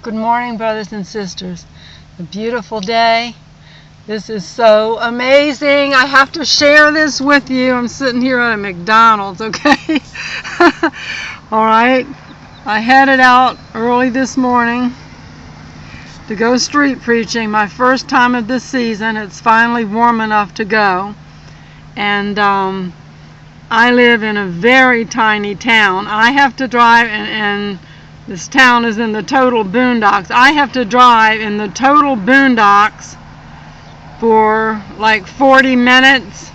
Good morning, brothers and sisters. A beautiful day. This is so amazing. I have to share this with you. I'm sitting here at a McDonald's, okay? All right. I headed out early this morning to go street preaching. My first time of this season. It's finally warm enough to go. And I live in a very tiny town. I have to drive, and this town is in the total boondocks. I have to drive in the total boondocks for like 40 minutes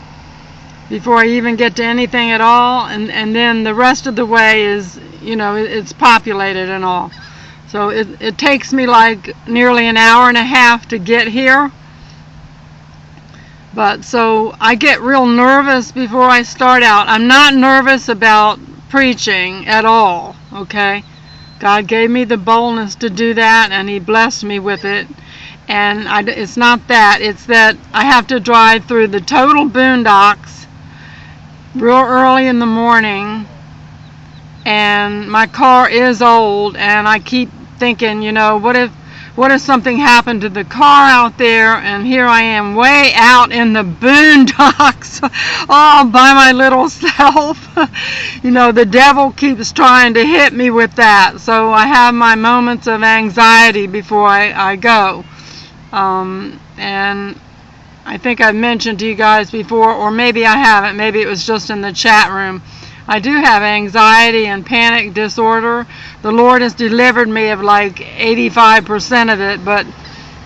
before I even get to anything at all. And then the rest of the way is, it's populated and all. So it takes me like nearly an hour and a half to get here. But so I get real nervous before I start out. I'm not nervous about preaching at all, okay? God gave me the boldness to do that, and He blessed me with it. And it's not that. It's that I have to drive through the total boondocks real early in the morning, and my car is old, and I keep thinking, what if something happened to the car out there, and here I am way out in the boondocks all by my little self. The devil keeps trying to hit me with that. So I have my moments of anxiety before I go. And I think I've mentioned to you guys before, or maybe I haven't. Maybe it was just in the chat room. I do have anxiety and panic disorder. The Lord has delivered me of like 85% of it, but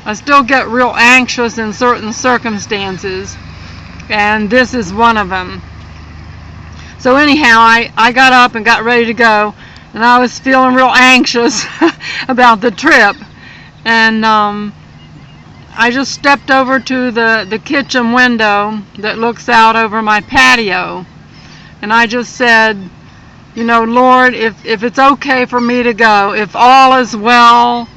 I still get real anxious in certain circumstances, and this is one of them. So anyhow, I got up and got ready to go, and I was feeling real anxious about the trip, and I just stepped over to the kitchen window that looks out over my patio. And I just said, Lord, if it's okay for me to go, if all is well,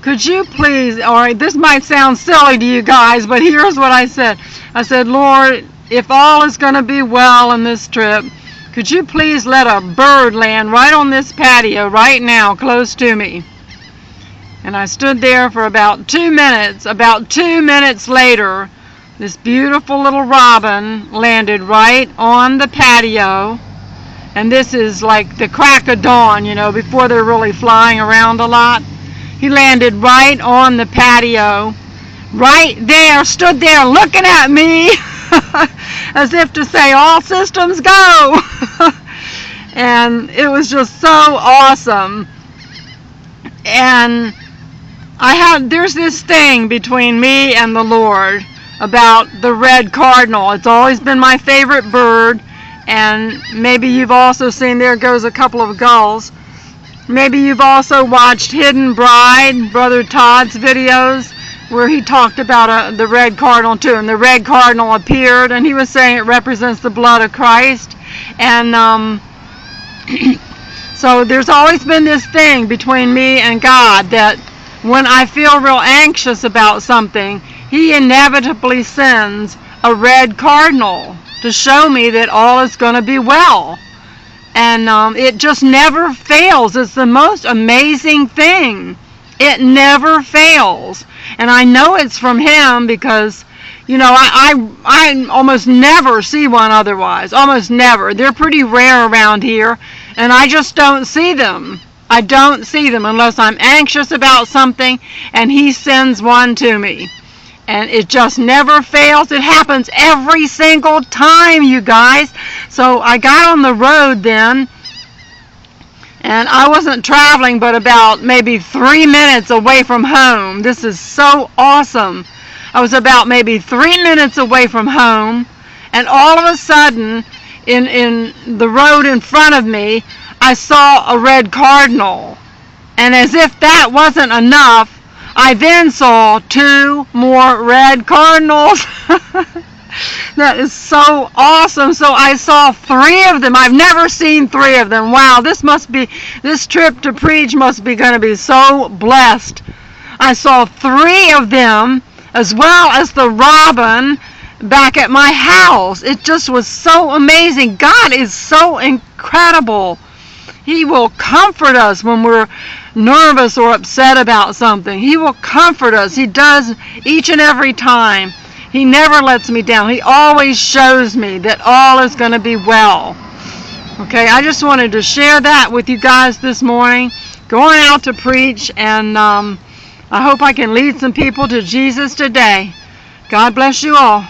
could you please, all right, this might sound silly to you guys, but here's what I said. I said, Lord, if all is going to be well in this trip, could you please let a bird land right on this patio right now, close to me? And I stood there for about 2 minutes. About 2 minutes later, this beautiful little robin landed right on the patio, and this is like the crack of dawn, before they're really flying around a lot. He landed right on the patio, right there, stood there looking at me, as if to say, all systems go. And it was just so awesome. And there's this thing between me and the Lord about the red cardinal. It's always been my favorite bird, and maybe you've also seen, there goes a couple of gulls. Maybe you've also watched Hidden Bride, Brother Todd's videos, where he talked about the red cardinal too, and the red cardinal appeared, and he was saying it represents the blood of Christ. And so there's always been this thing between me and God that when I feel real anxious about something, He inevitably sends a red cardinal to show me that all is going to be well. And it just never fails. It's the most amazing thing. It never fails. And I know it's from Him because, I almost never see one otherwise. Almost never. They're pretty rare around here, and I just don't see them. I don't see them unless I'm anxious about something, and He sends one to me. And it just never fails. It happens every single time, you guys. So I got on the road then, and I wasn't traveling but about maybe 3 minutes away from home. This is so awesome. I was about maybe 3 minutes away from home, and all of a sudden, in the road in front of me, I saw a red cardinal. And as if that wasn't enough, I then saw 2 more red cardinals. That is so awesome. So I saw 3 of them. I've never seen 3 of them. Wow, this trip to preach must be going to be so blessed. I saw 3 of them, as well as the robin back at my house. It just was so amazing. God is so incredible. He will comfort us when we're nervous or upset about something. He will comfort us. He does each and every time. He never lets me down. He always shows me that all is going to be well. Okay, I just wanted to share that with you guys this morning. Going out to preach, and I hope I can lead some people to Jesus today. God bless you all.